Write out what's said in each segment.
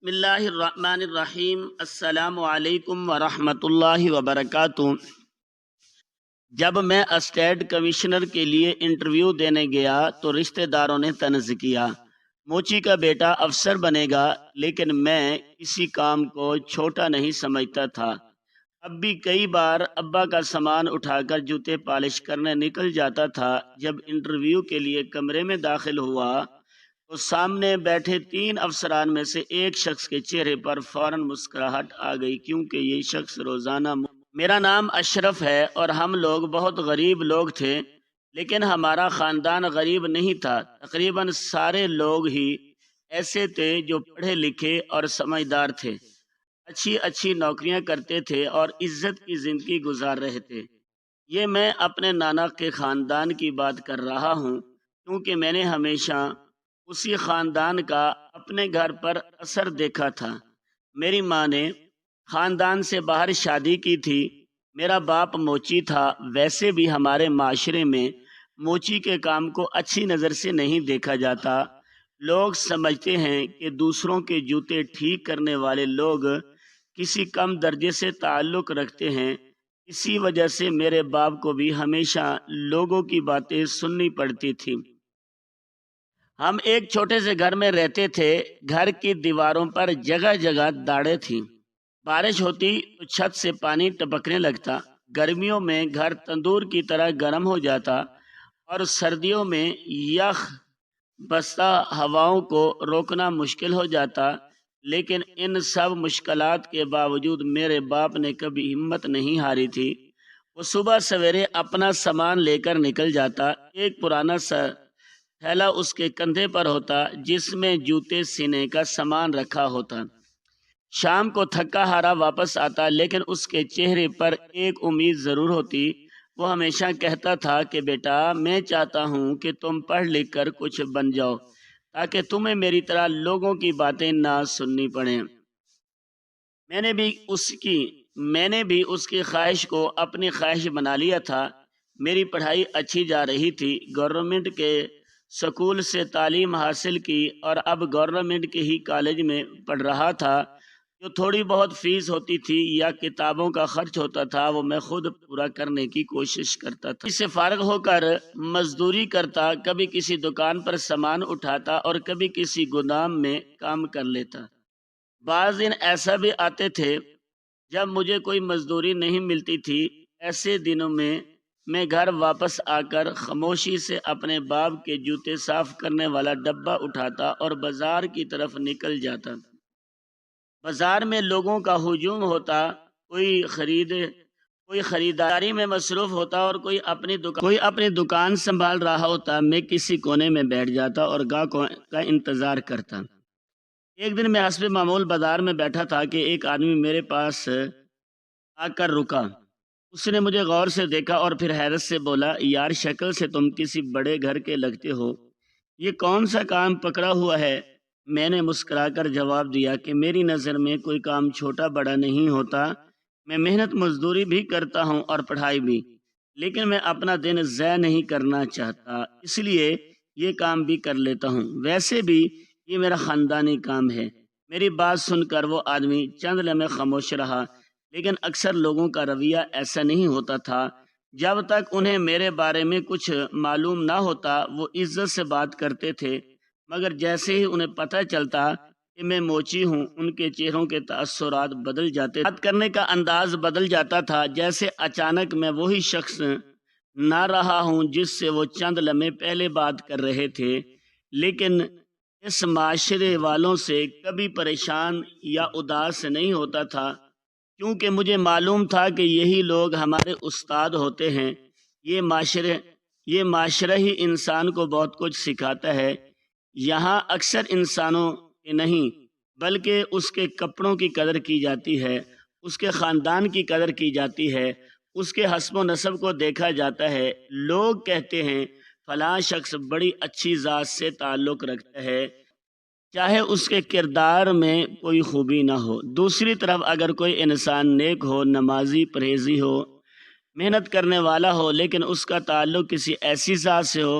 بسم اللہ الرحمن الرحیم۔ السلام علیکم ورحمۃ اللہ وبرکاتہ۔ جب میں اسٹیٹ کمشنر کے لیے انٹرویو دینے گیا تو رشتہ داروں نے طنز کیا، موچی کا بیٹا افسر بنے گا، لیکن میں کسی کام کو چھوٹا نہیں سمجھتا تھا۔ اب بھی کئی بار ابا کا سامان اٹھا کر جوتے پالش کرنے نکل جاتا تھا۔ جب انٹرویو کے لیے کمرے میں داخل ہوا تو سامنے بیٹھے 3 افسران میں سے ایک شخص کے چہرے پر فوراً مسکراہٹ آ گئی، کیونکہ یہ شخص روزانہ میرا نام اشرف ہے اور ہم لوگ بہت غریب لوگ تھے، لیکن ہمارا خاندان غریب نہیں تھا۔ تقریباً سارے لوگ ہی ایسے تھے جو پڑھے لکھے اور سمجھدار تھے، اچھی نوکریاں کرتے تھے اور عزت کی زندگی گزار رہے تھے۔ یہ میں اپنے نانا کے خاندان کی بات کر رہا ہوں، کیونکہ میں نے ہمیشہ اسی خاندان کا اپنے گھر پر اثر دیکھا تھا۔ میری ماں نے خاندان سے باہر شادی کی تھی۔ میرا باپ موچی تھا۔ ویسے بھی ہمارے معاشرے میں موچی کے کام کو اچھی نظر سے نہیں دیکھا جاتا۔ لوگ سمجھتے ہیں کہ دوسروں کے جوتے ٹھیک کرنے والے لوگ کسی کم درجے سے تعلق رکھتے ہیں۔ اسی وجہ سے میرے باپ کو بھی ہمیشہ لوگوں کی باتیں سننی پڑتی تھی۔ ہم ایک چھوٹے سے گھر میں رہتے تھے۔ گھر کی دیواروں پر جگہ جگہ داڑیں تھیں۔ بارش ہوتی تو چھت سے پانی ٹپکنے لگتا۔ گرمیوں میں گھر تندور کی طرح گرم ہو جاتا اور سردیوں میں یخ بستہ ہواؤں کو روکنا مشکل ہو جاتا۔ لیکن ان سب مشکلات کے باوجود میرے باپ نے کبھی ہمت نہیں ہاری تھی۔ وہ صبح سویرے اپنا سامان لے کر نکل جاتا۔ ایک پرانا سا تھیلا اس کے کندھے پر ہوتا جس میں جوتے سینے کا سامان رکھا ہوتا۔ شام کو تھکا ہارا واپس آتا، لیکن اس کے چہرے پر ایک امید ضرور ہوتی۔ وہ ہمیشہ کہتا تھا کہ بیٹا، میں چاہتا ہوں کہ تم پڑھ لکھ کر کچھ بن جاؤ تاکہ تمہیں میری طرح لوگوں کی باتیں نہ سننی پڑیں۔ میں نے بھی اس کی خواہش کو اپنی خواہش بنا لیا تھا۔ میری پڑھائی اچھی جا رہی تھی۔ گورنمنٹ کے سکول سے تعلیم حاصل کی اور اب گورنمنٹ کے ہی کالج میں پڑھ رہا تھا۔ جو تھوڑی بہت فیس ہوتی تھی یا کتابوں کا خرچ ہوتا تھا وہ میں خود پورا کرنے کی کوشش کرتا تھا۔ اس سے فارغ ہو کر مزدوری کرتا، کبھی کسی دکان پر سامان اٹھاتا اور کبھی کسی گودام میں کام کر لیتا۔ بعض دن ایسا بھی آتے تھے جب مجھے کوئی مزدوری نہیں ملتی تھی۔ ایسے دنوں میں گھر واپس آ کر خاموشی سے اپنے باپ کے جوتے صاف کرنے والا ڈبہ اٹھاتا اور بازار کی طرف نکل جاتا۔ بازار میں لوگوں کا ہجوم ہوتا، کوئی خریداری میں مصروف ہوتا اور کوئی اپنی دکان سنبھال رہا ہوتا۔ میں کسی کونے میں بیٹھ جاتا اور گاہکوں کا انتظار کرتا۔ ایک دن میں حسب معمول بازار میں بیٹھا تھا کہ ایک آدمی میرے پاس آ کر رکا۔ اس نے مجھے غور سے دیکھا اور پھر حیرت سے بولا، یار شکل سے تم کسی بڑے گھر کے لگتے ہو، یہ کون سا کام پکڑا ہوا ہے؟ میں نے مسکرا کر جواب دیا کہ میری نظر میں کوئی کام چھوٹا بڑا نہیں ہوتا۔ میں محنت مزدوری بھی کرتا ہوں اور پڑھائی بھی، لیکن میں اپنا دن ضائع نہیں کرنا چاہتا، اس لیے یہ کام بھی کر لیتا ہوں۔ ویسے بھی یہ میرا خاندانی کام ہے۔ میری بات سن کر وہ آدمی چند لمحے خاموش رہا، لیکن اکثر لوگوں کا رویہ ایسا نہیں ہوتا تھا۔ جب تک انہیں میرے بارے میں کچھ معلوم نہ ہوتا وہ عزت سے بات کرتے تھے، مگر جیسے ہی انہیں پتہ چلتا کہ میں موچی ہوں، ان کے چہروں کے تاثرات بدل جاتے، بات کرنے کا انداز بدل جاتا تھا، جیسے اچانک میں وہی شخص نہ رہا ہوں جس سے وہ چند لمحے پہلے بات کر رہے تھے۔ لیکن اس معاشرے والوں سے کبھی پریشان یا اداس نہیں ہوتا تھا، کیونکہ مجھے معلوم تھا کہ یہی لوگ ہمارے استاد ہوتے ہیں۔ یہ معاشرہ ہی انسان کو بہت کچھ سکھاتا ہے۔ یہاں اکثر انسانوں کے نہیں بلکہ اس کے کپڑوں کی قدر کی جاتی ہے، اس کے خاندان کی قدر کی جاتی ہے، اس کے حسب و نسب کو دیکھا جاتا ہے۔ لوگ کہتے ہیں فلاں شخص بڑی اچھی ذات سے تعلق رکھتا ہے، چاہے اس کے کردار میں کوئی خوبی نہ ہو۔ دوسری طرف اگر کوئی انسان نیک ہو، نمازی، پرہیزی ہو، محنت کرنے والا ہو، لیکن اس کا تعلق کسی ایسی ذات سے ہو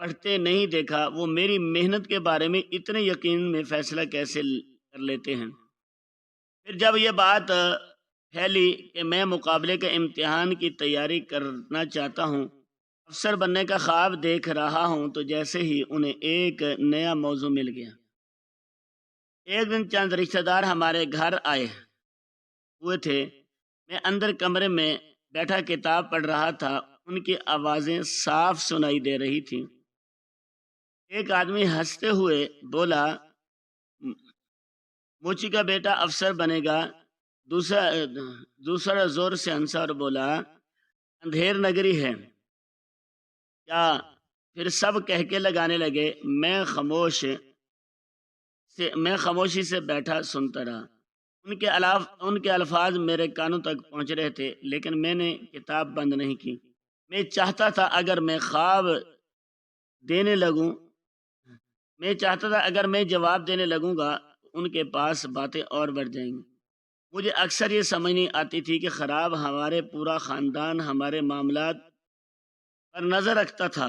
پڑھتے نہیں دیکھا، وہ میری محنت کے بارے میں اتنے یقین میں فیصلہ کیسے کر لیتے ہیں۔ پھر جب یہ بات پھیلی کہ میں مقابلے کے امتحان کی تیاری کرنا چاہتا ہوں، افسر بننے کا خواب دیکھ رہا ہوں، تو جیسے ہی انہیں ایک نیا موضوع مل گیا۔ ایک دن چند رشتہ دار ہمارے گھر آئے ہوئے تھے، میں اندر کمرے میں بیٹھا کتاب پڑھ رہا تھا، ان کی آوازیں صاف سنائی دے رہی تھیں۔ ایک آدمی ہنستے ہوئے بولا، موچی کا بیٹا افسر بنے گا۔ دوسرا زور سے ہنسا اور بولا، اندھیر نگری ہے کیا؟ پھر سب کہکے لگانے لگے۔ میں خاموشی سے بیٹھا سنتا رہا۔ ان کے الفاظ میرے کانوں تک پہنچ رہے تھے، لیکن میں نے کتاب بند نہیں کی۔ میں چاہتا تھا اگر میں جواب دینے لگوں گا ان کے پاس باتیں اور بڑھ جائیں گی۔ مجھے اکثر یہ سمجھ نہیں آتی تھی کہ خراب ہمارے پورا خاندان ہمارے معاملات پر نظر رکھتا تھا۔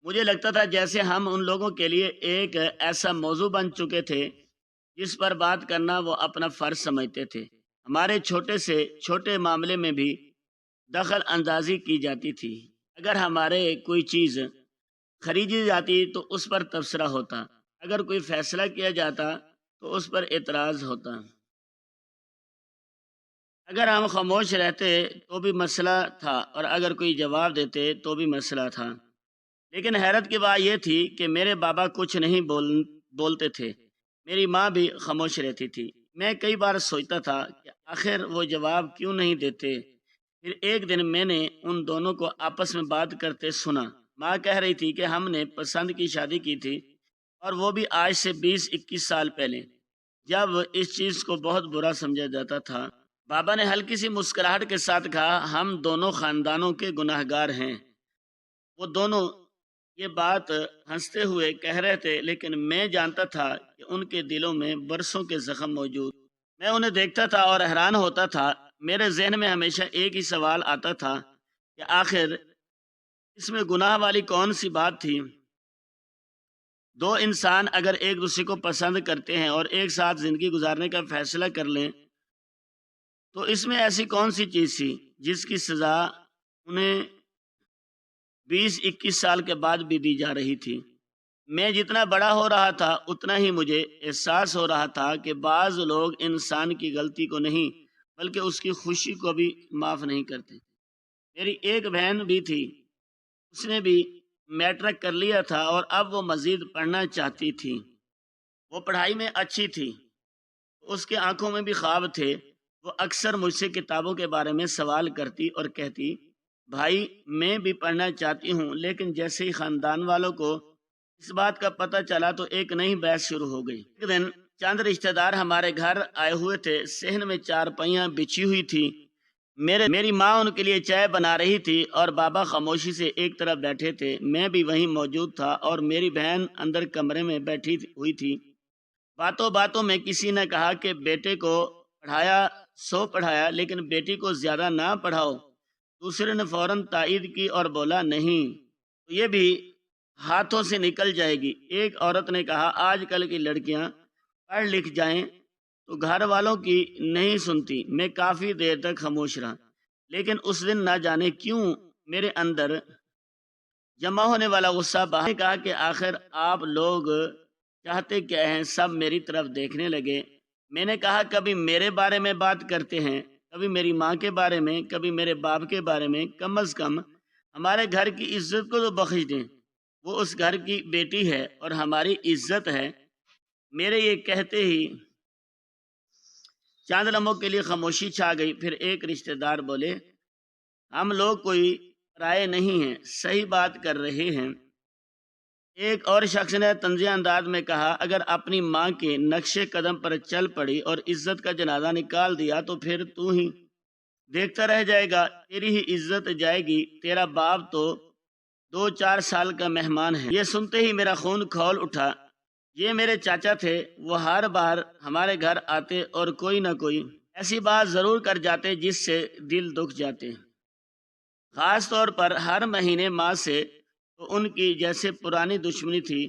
مجھے لگتا تھا جیسے ہم ان لوگوں کے لیے ایک ایسا موضوع بن چکے تھے جس پر بات کرنا وہ اپنا فرض سمجھتے تھے۔ ہمارے چھوٹے سے چھوٹے معاملے میں بھی دخل اندازی کی جاتی تھی۔ اگر ہمارے کوئی چیز خریدی جاتی تو اس پر تبصرہ ہوتا، اگر کوئی فیصلہ کیا جاتا تو اس پر اعتراض ہوتا۔ اگر ہم خاموش رہتے تو بھی مسئلہ تھا، اور اگر کوئی جواب دیتے تو بھی مسئلہ تھا۔ لیکن حیرت کی بات یہ تھی کہ میرے بابا کچھ نہیں بولتے تھے، میری ماں بھی خاموش رہتی تھی۔ میں کئی بار سوچتا تھا کہ آخر وہ جواب کیوں نہیں دیتے۔ پھر ایک دن میں نے ان دونوں کو آپس میں بات کرتے سنا۔ ماں کہہ رہی تھی کہ ہم نے پسند کی شادی کی تھی، اور وہ بھی آج سے 20-21 سال پہلے، جب اس چیز کو بہت برا سمجھا جاتا تھا۔ بابا نے ہلکی سی مسکراہٹ کے ساتھ کہا، ہم دونوں خاندانوں کے گناہگار ہیں۔ وہ دونوں یہ بات ہنستے ہوئے کہہ رہے تھے، لیکن میں جانتا تھا کہ ان کے دلوں میں برسوں کے زخم موجود۔ میں انہیں دیکھتا تھا اور حیران ہوتا تھا۔ میرے ذہن میں ہمیشہ ایک ہی سوال آتا تھا کہ آخر اس میں گناہ والی کون سی بات تھی؟ دو انسان اگر ایک دوسرے کو پسند کرتے ہیں اور ایک ساتھ زندگی گزارنے کا فیصلہ کر لیں تو اس میں ایسی کون سی چیز تھی جس کی سزا انہیں 20-21 سال کے بعد بھی دی جا رہی تھی؟ میں جتنا بڑا ہو رہا تھا اتنا ہی مجھے احساس ہو رہا تھا کہ بعض لوگ انسان کی غلطی کو نہیں بلکہ اس کی خوشی کو بھی معاف نہیں کرتے۔ میری ایک بہن بھی تھی، اس نے بھی میٹرک کر لیا تھا اور اب وہ مزید پڑھنا چاہتی تھی۔ وہ پڑھائی میں اچھی تھی، اس کے آنکھوں میں بھی خواب تھے۔ وہ اکثر مجھ سے کتابوں کے بارے میں سوال کرتی اور کہتی، بھائی میں بھی پڑھنا چاہتی ہوں، لیکن جیسے ہی خاندان والوں کو اس بات کا پتہ چلا تو ایک نئی بحث شروع ہو گئی۔ ایک دن چند رشتہ دار ہمارے گھر آئے ہوئے تھے، صحن میں چارپائیاں بچھی ہوئی تھی، میری ماں ان کے لیے چائے بنا رہی تھی اور بابا خاموشی سے ایک طرف بیٹھے تھے۔ میں بھی وہیں موجود تھا اور میری بہن اندر کمرے میں بیٹھی ہوئی تھی۔ باتوں باتوں میں کسی نے کہا کہ بیٹے کو پڑھایا لیکن بیٹی کو زیادہ نہ پڑھاؤ۔ دوسرے نے فوراً تائید کی اور بولا، نہیں تو یہ بھی ہاتھوں سے نکل جائے گی۔ ایک عورت نے کہا، آج کل کی لڑکیاں پڑھ لکھ جائیں تو گھر والوں کی نہیں سنتی۔ میں کافی دیر تک خاموش رہا، لیکن اس دن نہ جانے کیوں میرے اندر جمع ہونے والا غصہ باہر نے کہا کہ آخر آپ لوگ چاہتے کیا ہیں؟ سب میری طرف دیکھنے لگے۔ میں نے کہا، کبھی میرے بارے میں بات کرتے ہیں، کبھی میری ماں کے بارے میں، کبھی میرے باپ کے بارے میں۔ کم از کم ہمارے گھر کی عزت کو تو بخش دیں، وہ اس گھر کی بیٹی ہے اور ہماری عزت ہے۔ میرے یہ کہتے ہی چند لمحوں کے لیے خاموشی چھا گئی۔ پھر ایک رشتہ دار بولے، ہم لوگ کوئی رائے نہیں ہیں، صحیح بات کر رہے ہیں۔ ایک اور شخص نے طنزیہ انداز میں کہا، اگر اپنی ماں کے نقش قدم پر چل پڑی اور عزت کا جنازہ نکال دیا تو پھر تو ہی دیکھتا رہ جائے گا، تیری ہی عزت جائے گی، تیرا باپ تو 2-4 سال کا مہمان ہے۔ یہ سنتے ہی میرا خون کھول اٹھا۔ یہ میرے چاچا تھے، وہ ہر بار ہمارے گھر آتے اور کوئی نہ کوئی ایسی بات ضرور کر جاتے جس سے دل دکھ جاتے۔ خاص طور پر ہر مہینے ماں سے تو ان کی جیسے پرانی دشمنی تھی،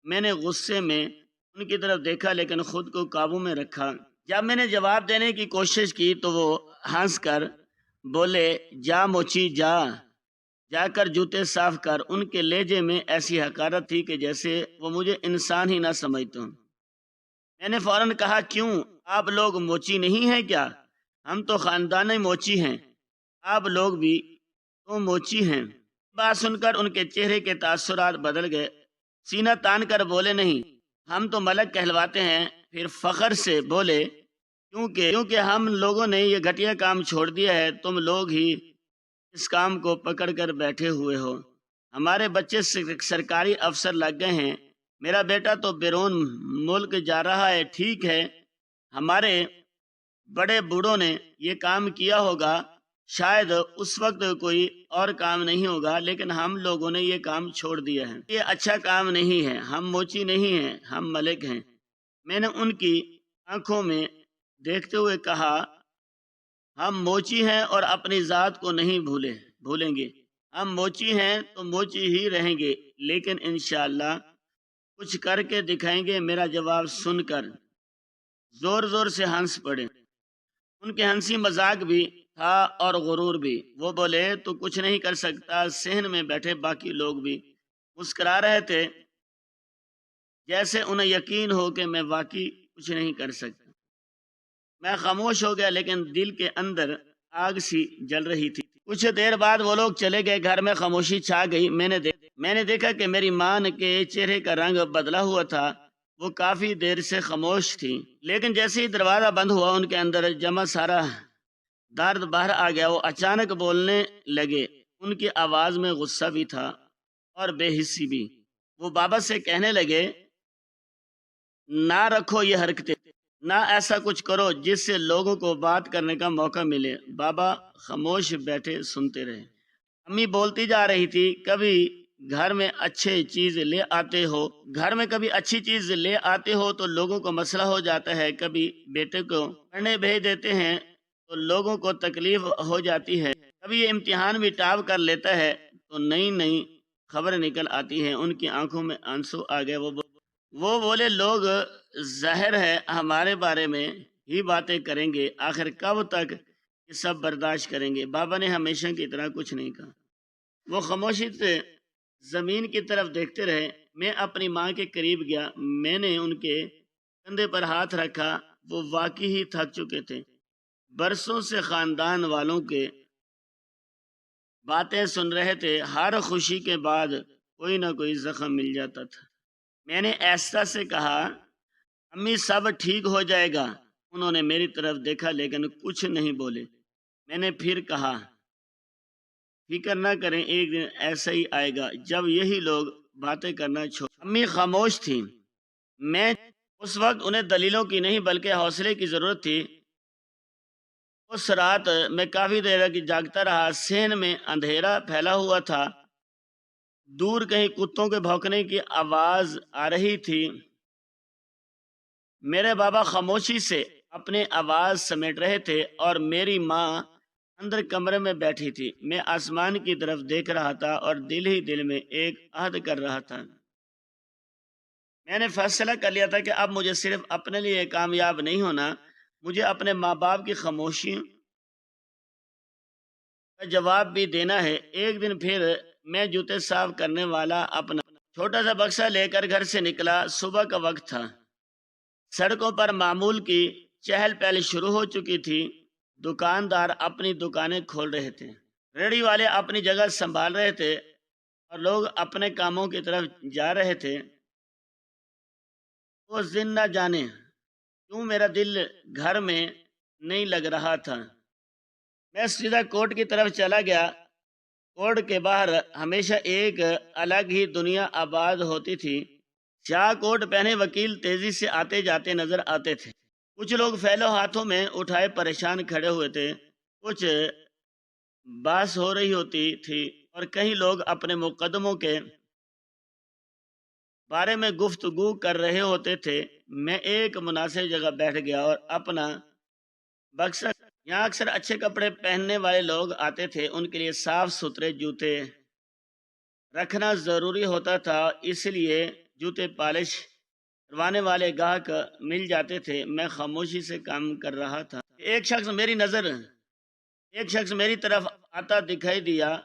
میں نے غصے میں ان کی طرف دیکھا لیکن خود کو قابو میں رکھا۔ جب میں نے جواب دینے کی کوشش کی تو وہ ہنس کر بولے، جا موچی جا، جا کر جوتے صاف کر۔ ان کے لہجے میں ایسی حقارت تھی کہ جیسے وہ مجھے انسان ہی نہ سمجھتے ہوں۔ میں نے فوراً کہا، کیوں آپ لوگ موچی نہیں ہیں کیا؟ ہم تو خاندان موچی ہیں، آپ لوگ بھی تو موچی ہیں۔ بات سن کر ان کے چہرے کے تاثرات بدل گئے، سینہ تان کر بولے، نہیں، ہم تو ملک کہلواتے ہیں۔ پھر فخر سے بولے، کیونکہ ہم لوگوں نے یہ گھٹیا کام چھوڑ دیا ہے، تم لوگ ہی اس کام کو پکڑ کر بیٹھے ہوئے ہو۔ ہمارے بچے سرکاری افسر لگ گئے ہیں، میرا بیٹا تو بیرون ملک جا رہا ہے۔ ٹھیک ہے، ہمارے بڑے بوڑھوں نے یہ کام کیا ہوگا، شاید اس وقت کوئی اور کام نہیں ہوگا، لیکن ہم لوگوں نے یہ کام چھوڑ دیا ہے۔ یہ اچھا کام نہیں ہے، ہم موچی نہیں ہیں، ہم ملک ہیں۔ میں نے ان کی آنکھوں میں دیکھتے ہوئے کہا، ہم موچی ہیں اور اپنی ذات کو نہیں بھولیں گے۔ ہم موچی ہیں تو موچی ہی رہیں گے، لیکن انشاءاللہ کچھ کر کے دکھائیں گے۔ میرا جواب سن کر زور زور سے ہنس پڑے۔ ان کے ہنسی مذاق بھی تھا اور غرور بھی۔ وہ بولے، تو کچھ نہیں کر سکتا۔ صحن میں بیٹھے باقی لوگ بھی مسکرا رہے تھے، جیسے انہیں یقین ہو کہ میں واقعی کچھ نہیں کر سکتا۔ میں خاموش ہو گیا، لیکن دل کے اندر آگ سی جل رہی تھی۔ کچھ دیر بعد وہ لوگ چلے گئے، گھر میں خاموشی چھا گئی۔ میں نے دیکھا کہ میری ماں کے چہرے کا رنگ بدلا ہوا تھا، وہ کافی دیر سے خاموش تھی، لیکن جیسے ہی دروازہ بند ہوا ان کے اندر جمع سارا درد باہر آ گیا۔ وہ اچانک بولنے لگے، ان کی آواز میں غصہ بھی تھا اور بے حسی بھی۔ وہ بابا سے کہنے لگے، نہ رکھو یہ حرکتیں، نہ ایسا کچھ کرو جس سے لوگوں کو بات کرنے کا موقع ملے۔ بابا خاموش بیٹھے سنتے رہے۔ امی بولتی جا رہی تھی، کبھی گھر میں اچھی چیز لے آتے ہو تو لوگوں کو مسئلہ ہو جاتا ہے، کبھی بیٹے کو پڑھنے بھیج دیتے ہیں تو لوگوں کو تکلیف ہو جاتی ہے، کبھی یہ امتحان بھی ٹاپ کر لیتا ہے تو نئی خبریں نکل آتی ہیں۔ ان کی آنکھوں میں آنسو آ گئے۔ وہ بولے، لوگ ظاہر ہے ہمارے بارے میں ہی باتیں کریں گے، آخر کب تک یہ سب برداشت کریں گے؟ بابا نے ہمیشہ کی طرح کچھ نہیں کہا۔ وہ خاموشی سے زمین کی طرف دیکھتے رہے۔ میں اپنی ماں کے قریب گیا، میں نے ان کے کندھے پر ہاتھ رکھا۔ وہ واقعی ہی تھک چکے تھے، برسوں سے خاندان والوں کے باتیں سن رہے تھے، ہر خوشی کے بعد کوئی نہ کوئی زخم مل جاتا تھا۔ میں نے ایسا سے کہا، امی سب ٹھیک ہو جائے گا۔ انہوں نے میری طرف دیکھا لیکن کچھ نہیں بولے۔ میں نے پھر کہا، فکر نہ کریں، ایک دن ایسا ہی آئے گا جب یہی لوگ باتیں کرنا چھوڑ۔ امی خاموش تھیں۔ میں اس وقت انہیں دلیلوں کی نہیں بلکہ حوصلے کی ضرورت تھی۔ اس رات میں کافی دیر جاگتا رہا۔ صحن میں اندھیرا پھیلا ہوا تھا، دور کہیں کتوں کے بھونکنے کی آواز آ رہی تھی۔ میرے بابا خاموشی سے اپنے آواز سمیٹ رہے تھے اور میری ماں اندر کمرے میں بیٹھی تھی۔ میں آسمان کی طرف دیکھ رہا تھا اور دل ہی دل میں ایک عہد کر رہا تھا۔ میں نے فیصلہ کر لیا تھا کہ اب مجھے صرف اپنے لیے کامیاب نہیں ہونا، مجھے اپنے ماں باپ کی خاموشی کا جواب بھی دینا ہے۔ ایک دن پھر میں جوتے صاف کرنے والا اپنا چھوٹا سا بکسا لے کر گھر سے نکلا۔ صبح کا وقت تھا، سڑکوں پر معمول کی چہل پہل شروع ہو چکی تھی۔ دکاندار اپنی دکانیں کھول رہے تھے، ریڑھی والے اپنی جگہ سنبھال رہے تھے اور لوگ اپنے کاموں کی طرف جا رہے تھے۔ وہ دن نہ جانے کیوں میرا دل گھر میں نہیں لگ رہا تھا۔ میں سیدھا کورٹ کی طرف چلا گیا۔ کورٹ کے باہر ہمیشہ ایک الگ ہی دنیا آباد ہوتی تھی۔ شاہ کوٹ پہنے وکیل تیزی سے آتے جاتے نظر آتے تھے۔ کچھ لوگ فیلوں ہاتھوں میں اٹھائے پریشان کھڑے ہوئے تھے، کچھ بحث ہو رہی ہوتی تھی اور کئی لوگ اپنے مقدموں کے بارے میں گفتگو کر رہے ہوتے تھے۔ میں ایک مناسب جگہ بیٹھ گیا اور اپنا بکسا، یہاں اکثر اچھے کپڑے پہننے والے لوگ آتے تھے، ان کے لیے صاف ستھرے جوتے رکھنا ضروری ہوتا تھا، اس لیے جوتے پالش کروانے والے گاہک مل جاتے تھے۔ میں خاموشی سے کام کر رہا تھا۔ ایک شخص میری طرف آتا دکھائی دیا۔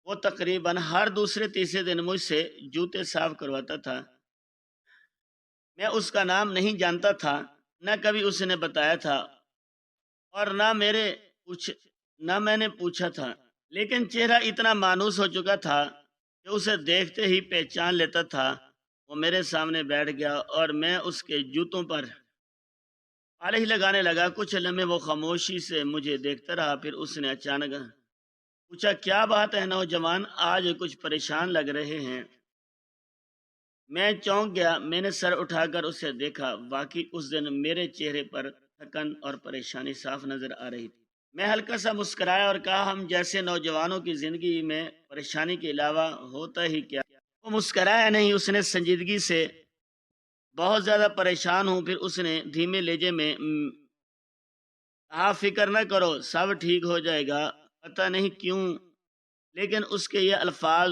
وہ تقریباً ہر دوسرے تیسرے دن مجھ سے جوتے صاف کرواتا تھا۔ میں اس کا نام نہیں جانتا تھا، نہ کبھی اس نے بتایا تھا اور نہ میں نے پوچھا تھا، لیکن چہرہ اتنا مانوس ہو چکا تھا کہ اسے دیکھتے ہی پہچان لیتا تھا۔ وہ میرے سامنے بیٹھ گیا اور میں اس کے جوتوں پر پالش لگانے لگا۔ کچھ لمحے وہ خاموشی سے مجھے دیکھتا رہا، پھر اس نے اچانک پوچھا، کیا بات ہے نوجوان، آج کچھ پریشان لگ رہے ہیں؟ میں چونک گیا۔ میں نے سر اٹھا کر اسے دیکھا۔ واقعی اس دن میرے چہرے پر تھکن اور پریشانی صاف نظر آ رہی تھی۔ میں ہلکا سا مسکرایا اور کہا، ہم جیسے نوجوانوں کی زندگی میں پریشانی کے علاوہ ہوتا ہی کیا؟ وہ مسکرایا نہیں، اس نے سنجیدگی سے، بہت زیادہ پریشان ہوں۔ پھر اس نے دھیمے لہجے میں کہا، فکر نہ کرو، سب ٹھیک ہو جائے گا۔ پتہ نہیں کیوں، لیکن اس کے یہ الفاظ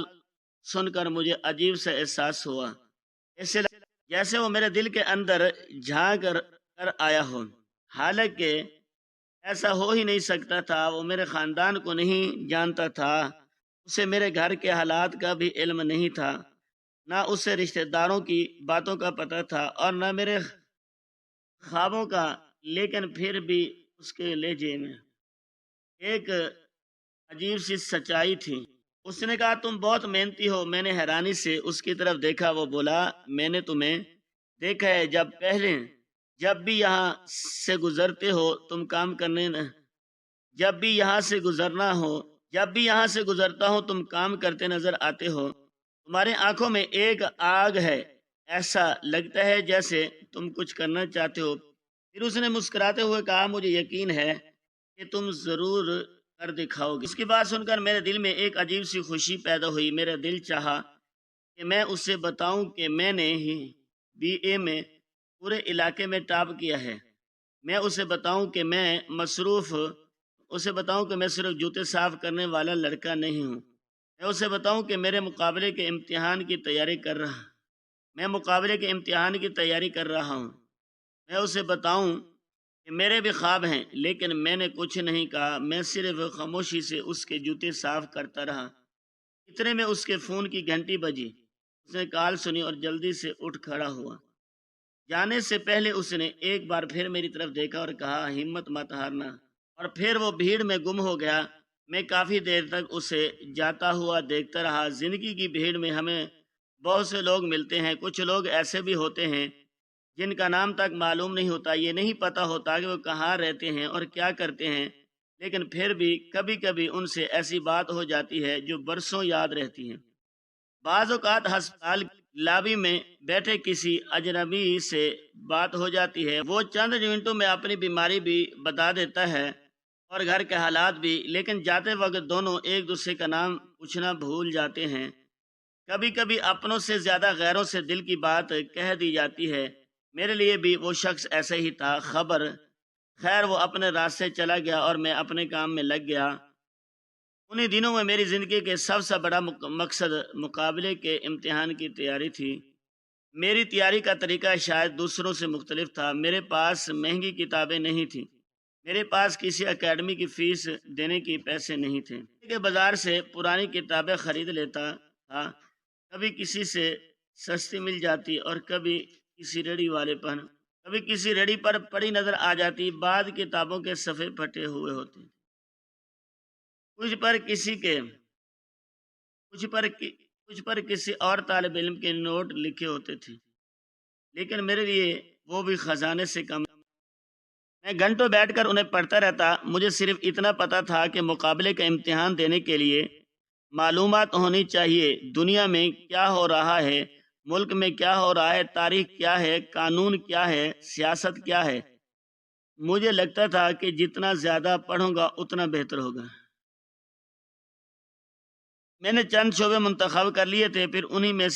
سن کر مجھے عجیب سا احساس ہوا، ایسے جیسے وہ میرے دل کے اندر جھانک کر آیا ہو۔ حالانکہ ایسا ہو ہی نہیں سکتا تھا۔ وہ میرے خاندان کو نہیں جانتا تھا، اسے میرے گھر کے حالات کا بھی علم نہیں تھا، نہ اسے رشتہ داروں کی باتوں کا پتہ تھا اور نہ میرے خوابوں کا، لیکن پھر بھی اس کے لہجے میں ایک عجیب سی سچائی تھی۔ اس نے کہا، تم بہت محنتی ہو۔ میں نے حیرانی سے اس کی طرف دیکھا۔ وہ بولا، میں نے تمہیں دیکھا ہے، جب بھی یہاں سے گزرتے ہو تم کام کرنے جب بھی یہاں سے گزرتا ہوں تم کام کرتے نظر آتے ہو۔ تمہاری آنکھوں میں ایک آگ ہے، ایسا لگتا ہے جیسے تم کچھ کرنا چاہتے ہو۔ پھر اس نے مسکراتے ہوئے کہا، مجھے یقین ہے کہ تم ضرور کر دکھاؤ گے۔ اس کی بات سن کر میرے دل میں ایک عجیب سی خوشی پیدا ہوئی۔ میرا دل چاہا کہ میں اسے بتاؤں کہ میں نے ہی BA میں پورے علاقے میں ٹاپ کیا ہے۔ میں اسے بتاؤں کہ میں صرف جوتے صاف کرنے والا لڑکا نہیں ہوں۔ میں اسے بتاؤں کہ میں مقابلے کے امتحان کی تیاری کر رہا ہوں۔ میں اسے بتاؤں کہ میرے بھی خواب ہیں، لیکن میں نے کچھ نہیں کہا۔ میں صرف خاموشی سے اس کے جوتے صاف کرتا رہا۔ اتنے میں اس کے فون کی گھنٹی بجی۔ اس نے کال سنی اور جلدی سے اٹھ کھڑا ہوا۔ جانے سے پہلے اس نے ایک بار پھر میری طرف دیکھا اور کہا، ہمت مت ہارنا، اور پھر وہ بھیڑ میں گم ہو گیا۔ میں کافی دیر تک اسے جاتا ہوا دیکھتا رہا۔ زندگی کی بھیڑ میں ہمیں بہت سے لوگ ملتے ہیں، کچھ لوگ ایسے بھی ہوتے ہیں جن کا نام تک معلوم نہیں ہوتا، یہ نہیں پتا ہوتا کہ وہ کہاں رہتے ہیں اور کیا کرتے ہیں، لیکن پھر بھی کبھی کبھی ان سے ایسی بات ہو جاتی ہے جو برسوں یاد رہتی ہے۔ بعض اوقات ہسپتال لابی میں بیٹھے کسی اجنبی سے بات ہو جاتی ہے، وہ چند منٹوں میں اپنی بیماری بھی بتا دیتا ہے اور گھر کے حالات بھی، لیکن جاتے وقت دونوں ایک دوسرے کا نام پوچھنا بھول جاتے ہیں۔ کبھی کبھی اپنوں سے زیادہ غیروں سے دل کی بات کہہ دی جاتی ہے۔ میرے لیے بھی وہ شخص ایسا ہی تھا۔ خیر وہ اپنے راستے چلا گیا اور میں اپنے کام میں لگ گیا۔ انہی دنوں میں میری زندگی کے سب سے بڑا مقصد مقابلے کے امتحان کی تیاری تھی۔ میری تیاری کا طریقہ شاید دوسروں سے مختلف تھا۔ میرے پاس مہنگی کتابیں نہیں تھیں، میرے پاس کسی اکیڈمی کی فیس دینے کی پیسے نہیں تھے۔ بازار سے پرانی کتابیں خرید لیتا تھا، کبھی کسی سے سستی مل جاتی اور کبھی کسی ریڑھی پر پڑی نظر آ جاتی۔ بعض کتابوں کے صفحے پھٹے ہوئے ہوتے، کچھ پر کسی اور طالب علم کے نوٹ لکھے ہوتے تھے، لیکن میرے لیے وہ بھی خزانے سے کم۔ میں گھنٹوں بیٹھ کر انہیں پڑھتا رہتا۔ مجھے صرف اتنا پتا تھا کہ مقابلے کا امتحان دینے کے لیے معلومات ہونی چاہیے، دنیا میں کیا ہو رہا ہے، ملک میں کیا ہو رہا ہے، تاریخ کیا ہے، قانون کیا ہے، سیاست کیا ہے۔ مجھے لگتا تھا کہ جتنا زیادہ پڑھوں گا اتنا بہتر ہوگا۔ میں نے چند شعبے منتخب کر لیے تھے، پھر انہی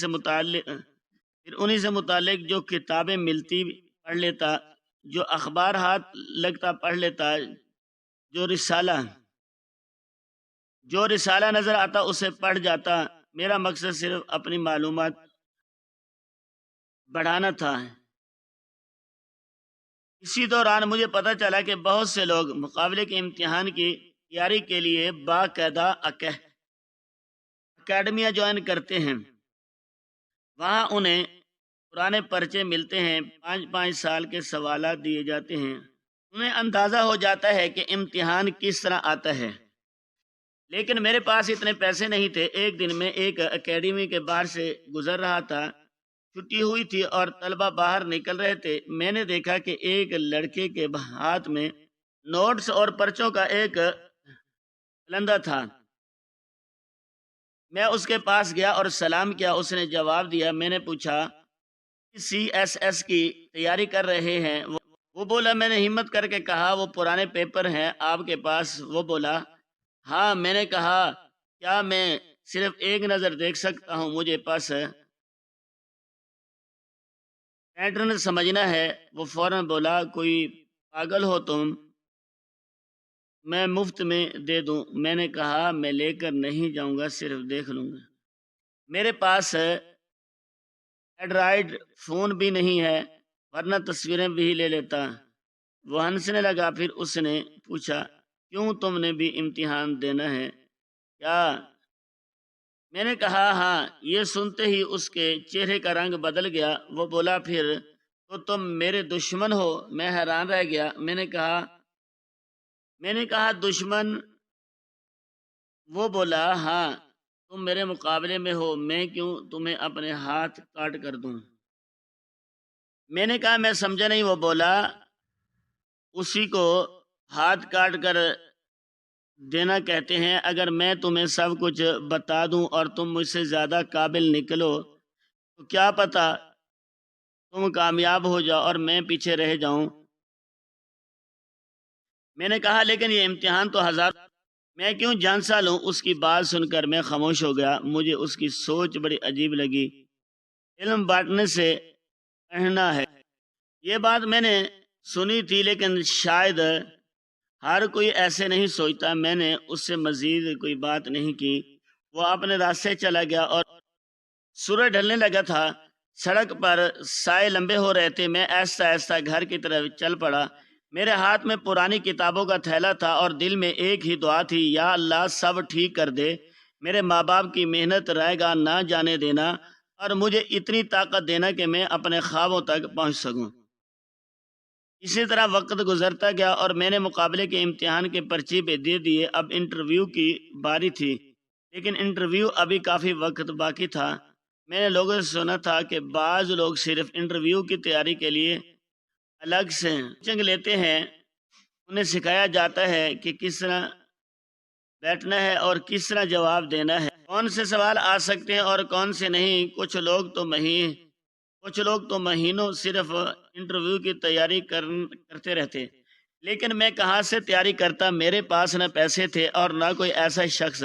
سے متعلق جو کتابیں ملتی پڑھ لیتا، جو اخبار ہاتھ لگتا پڑھ لیتا، جو رسالہ نظر آتا اسے پڑھ جاتا۔ میرا مقصد صرف اپنی معلومات بڑھانا تھا۔ اسی دوران مجھے پتہ چلا کہ بہت سے لوگ مقابلے کے امتحان کی تیاری کے لیے باقاعدہ اکیڈمیاں جوائن کرتے ہیں۔ وہاں انہیں پرانے پرچے ملتے ہیں، 5 سال کے سوالات دیے جاتے ہیں، انہیں اندازہ ہو جاتا ہے کہ امتحان کس طرح آتا ہے۔ لیکن میرے پاس اتنے پیسے نہیں تھے۔ ایک دن میں ایک اکیڈمی کے باہر سے گزر رہا تھا، چھٹی ہوئی تھی اور طلبہ باہر نکل رہے تھے۔ میں نے دیکھا کہ ایک لڑکے کے ہاتھ میں نوٹس اور پرچوں کا ایک لندہ تھا۔ میں اس کے پاس گیا اور سلام کیا۔ اس نے جواب دیا۔ میں نے پوچھا CSS کی تیاری کر رہے ہیں؟ وہ بولا، میں نے ہمت کر کے کہا وہ پرانے پیپر ہیں آپ کے پاس؟ وہ بولا ہاں۔ میں نے کہا کیا میں صرف ایک نظر دیکھ سکتا ہوں؟ مجھے پاس پیٹرن سمجھنا ہے۔ وہ فوراً بولا کوئی پاگل ہو تم، میں مفت میں دے دوں؟ میں نے کہا میں لے کر نہیں جاؤں گا، صرف دیکھ لوں گا۔ میرے پاس اینڈرائڈ فون بھی نہیں ہے، ورنہ تصویریں بھی لے لیتا۔ وہ ہنسنے لگا۔ پھر اس نے پوچھا کیوں، تم نے بھی امتحان دینا ہے کیا؟ میں نے کہا ہاں۔ یہ سنتے ہی اس کے چہرے کا رنگ بدل گیا۔ وہ بولا پھر تو تم میرے دشمن ہو؟ میں حیران رہ گیا۔ میں نے کہا دشمن؟ وہ بولا ہاں، تم میرے مقابلے میں ہو، میں کیوں تمہیں اپنے ہاتھ کاٹ کر دوں؟ میں نے کہا میں سمجھا نہیں۔ وہ بولا اسی کو ہاتھ کاٹ کر دینا کہتے ہیں۔ اگر میں تمہیں سب کچھ بتا دوں اور تم مجھ سے زیادہ قابل نکلو تو کیا پتا تم کامیاب ہو جاؤ اور میں پیچھے رہ جاؤں۔ میں نے کہا لیکن یہ امتحان تو میں کیوں جان سا لوں؟ اس کی بات سن کر میں خاموش ہو گیا۔ مجھے اس کی سوچ بڑی عجیب لگی۔ علم بانٹنے سے کہنا ہے، یہ بات میں نے سنی تھی لیکن شاید ہر کوئی ایسے نہیں سوچتا۔ میں نے اس سے مزید کوئی بات نہیں کی۔ وہ اپنے راستے چلا گیا اور سورج ڈھلنے لگا تھا۔ سڑک پر سائے لمبے ہو رہے تھے۔ میں آہستہ آہستہ گھر کی طرف چل پڑا۔ میرے ہاتھ میں پرانی کتابوں کا تھیلا تھا اور دل میں ایک ہی دعا تھی، یا اللہ سب ٹھیک کر دے، میرے ماں باپ کی محنت رائے گاہ نہ جانے دینا اور مجھے اتنی طاقت دینا کہ میں اپنے خوابوں تک پہنچ سکوں۔ اسی طرح وقت گزرتا گیا اور میں نے مقابلے کے امتحان کے پرچے بھی دے دیے۔ اب انٹرویو کی باری تھی، لیکن انٹرویو ابھی کافی وقت باقی تھا۔ میں نے لوگوں سے سنا تھا کہ بعض لوگ صرف انٹرویو کی تیاری کے لیے الگ سے کوچنگ لیتے ہیں۔ انہیں سکھایا جاتا ہے کہ کس طرح بیٹھنا ہے اور کس طرح جواب دینا ہے، کون سے سوال آ سکتے ہیں اور کون سے نہیں۔ کچھ لوگ تو مہینوں صرف انٹرویو کی تیاری کرتے رہتے، لیکن میں کہاں سے تیاری کرتا؟ میرے پاس نہ پیسے تھے اور نہ کوئی ایسا شخص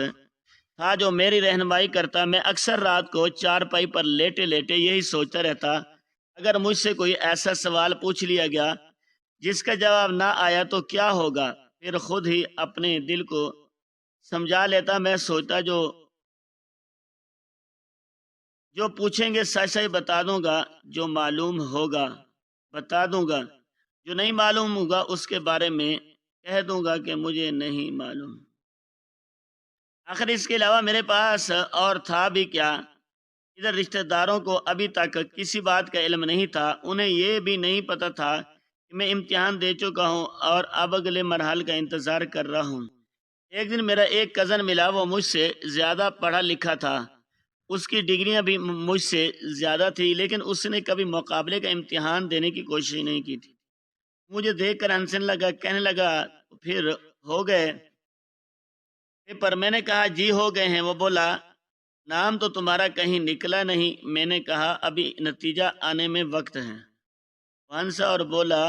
تھا جو میری رہنمائی کرتا۔ میں اکثر رات کو چارپائی پر لیٹے لیٹے یہی سوچتا رہتا، اگر مجھ سے کوئی ایسا سوال پوچھ لیا گیا جس کا جواب نہ آیا تو کیا ہوگا؟ پھر خود ہی اپنے دل کو سمجھا لیتا۔ میں سوچتا جو پوچھیں گے سچ سچ بتا دوں گا، جو معلوم ہوگا بتا دوں گا، جو نہیں معلوم ہوگا اس کے بارے میں کہہ دوں گا کہ مجھے نہیں معلوم۔ آخر اس کے علاوہ میرے پاس اور تھا بھی کیا؟ ادھر رشتہ داروں کو ابھی تک کسی بات کا علم نہیں تھا، انہیں یہ بھی نہیں پتا تھا کہ میں امتحان دے چکا ہوں اور اب اگلے مرحلے کا انتظار کر رہا ہوں۔ ایک دن میرا ایک کزن ملا، وہ مجھ سے زیادہ پڑھا لکھا تھا، اس کی ڈگریاں بھی مجھ سے زیادہ تھی، لیکن اس نے کبھی مقابلے کا امتحان دینے کی کوشش نہیں کی تھی۔ مجھے دیکھ کر ہنسنے لگا، کہنے لگا پھر ہو گئے پیپر؟ میں نے کہا جی ہو گئے ہیں۔ وہ بولا نام تو تمہارا کہیں نکلا نہیں؟ میں نے کہا ابھی نتیجہ آنے میں وقت ہے۔ وہ ہنسا اور بولا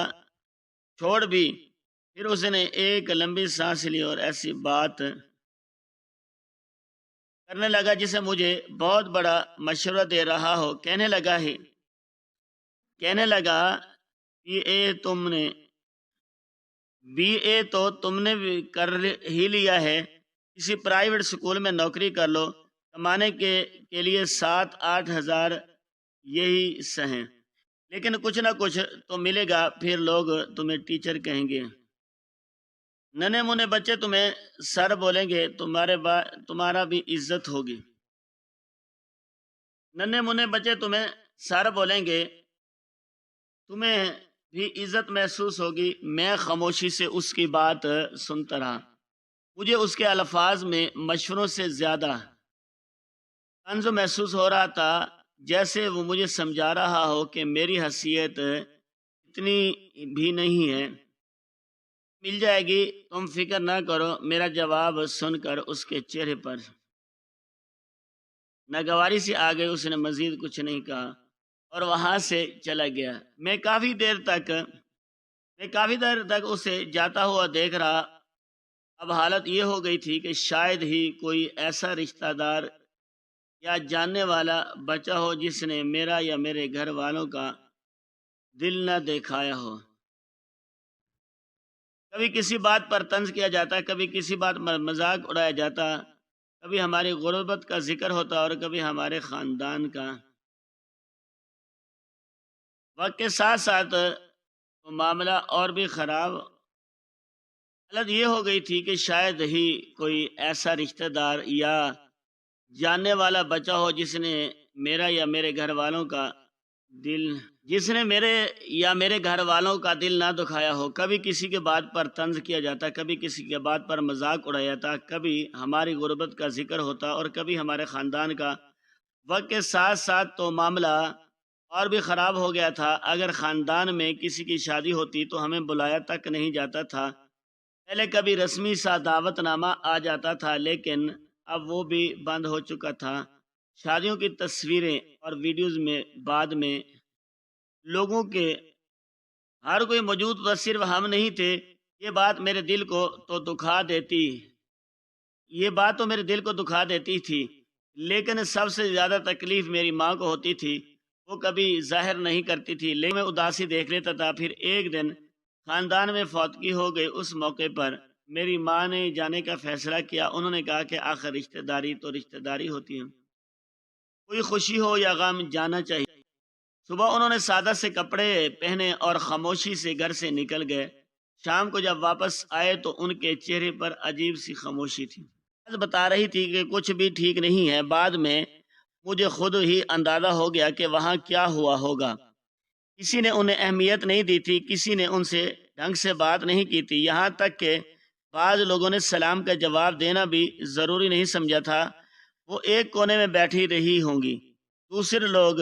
چھوڑ بھی۔ پھر اس نے ایک لمبی سانس لی اور ایسی بات کرنے لگا جسے مجھے بہت بڑا مشورہ دے رہا ہو۔ کہنے لگا بی اے تو تم نے بھی کر ہی لیا ہے، کسی پرائیویٹ سکول میں نوکری کر لو، کمانے کے لیے 7-8 ہزار یہی سہیں، لیکن کچھ نہ کچھ تو ملے گا، پھر لوگ تمہیں ٹیچر کہیں گے، ننے منے بچے تمہیں سر بولیں گے، تمہارا بھی عزت ہوگی۔ ننے منے بچے تمہیں سر بولیں گے، تمہیں بھی عزت محسوس ہوگی۔ میں خاموشی سے اس کی بات سنتا رہا، مجھے اس کے الفاظ میں مشوروں سے زیادہ طنز محسوس ہو رہا تھا، جیسے وہ مجھے سمجھا رہا ہو کہ میری حیثیت اتنی بھی نہیں ہے، مل جائے گی، تم فکر نہ کرو۔ میرا جواب سن کر اس کے چہرے پر ناگواری سی آ گئی، اس نے مزید کچھ نہیں کہا اور وہاں سے چلا گیا۔ میں کافی دیر تک اسے جاتا ہوا دیکھ رہا۔ اب حالت یہ ہو گئی تھی کہ شاید ہی کوئی ایسا رشتہ دار یا جاننے والا بچا ہو جس نے میرا یا میرے گھر والوں کا دل نہ دکھایا ہو۔ کبھی کسی بات پر طنز کیا جاتا، کبھی کسی بات پر مذاق اڑایا جاتا، کبھی ہماری غربت کا ذکر ہوتا اور کبھی ہمارے خاندان کا۔ وقت کے ساتھ ساتھ معاملہ اور بھی خراب۔ حالت یہ ہو گئی تھی کہ شاید ہی کوئی ایسا رشتہ دار یا جاننے والا بچا ہو جس نے میرا یا میرے گھر والوں کا دل نہ دکھایا ہو۔ کبھی کسی کے بات پر طنز کیا جاتا، کبھی کسی کے بات پر مذاق اڑایا جاتا، کبھی ہماری غربت کا ذکر ہوتا اور کبھی ہمارے خاندان کا۔ وقت کے ساتھ ساتھ تو معاملہ اور بھی خراب ہو گیا تھا۔ اگر خاندان میں کسی کی شادی ہوتی تو ہمیں بلایا تک نہیں جاتا تھا۔ پہلے کبھی رسمی سا دعوت نامہ آ جاتا تھا، لیکن اب وہ بھی بند ہو چکا تھا۔ شادیوں کی تصویریں اور ویڈیوز میں بعد میں لوگوں کے ہر کوئی موجود تھا، صرف ہم نہیں تھے۔ یہ بات میرے دل کو تو دکھا دیتی تھی، لیکن سب سے زیادہ تکلیف میری ماں کو ہوتی تھی۔ وہ کبھی ظاہر نہیں کرتی تھی، لیکن میں اداسی دیکھ لیتا تھا۔ پھر ایک دن خاندان میں فوتگی ہو گئی۔ اس موقع پر میری ماں نے جانے کا فیصلہ کیا۔ انہوں نے کہا کہ آخر رشتہ داری تو رشتہ داری ہوتی ہے، کوئی خوشی ہو یا غم جانا چاہیے۔ صبح انہوں نے سادہ سے کپڑے پہنے اور خاموشی سے گھر سے نکل گئے۔ شام کو جب واپس آئے تو ان کے چہرے پر عجیب سی خاموشی تھی۔ بتا رہی تھی کہ کچھ بھی ٹھیک نہیں ہے۔ بعد میں مجھے خود ہی اندازہ ہو گیا کہ وہاں کیا ہوا ہوگا۔ کسی نے انہیں اہمیت نہیں دی تھی، کسی نے ان سے ڈھنگ سے بات نہیں کی تھی، یہاں تک کہ بعض لوگوں نے سلام کا جواب دینا بھی ضروری نہیں سمجھا تھا۔ وہ ایک کونے میں بیٹھی رہی ہوں گی، دوسرے لوگ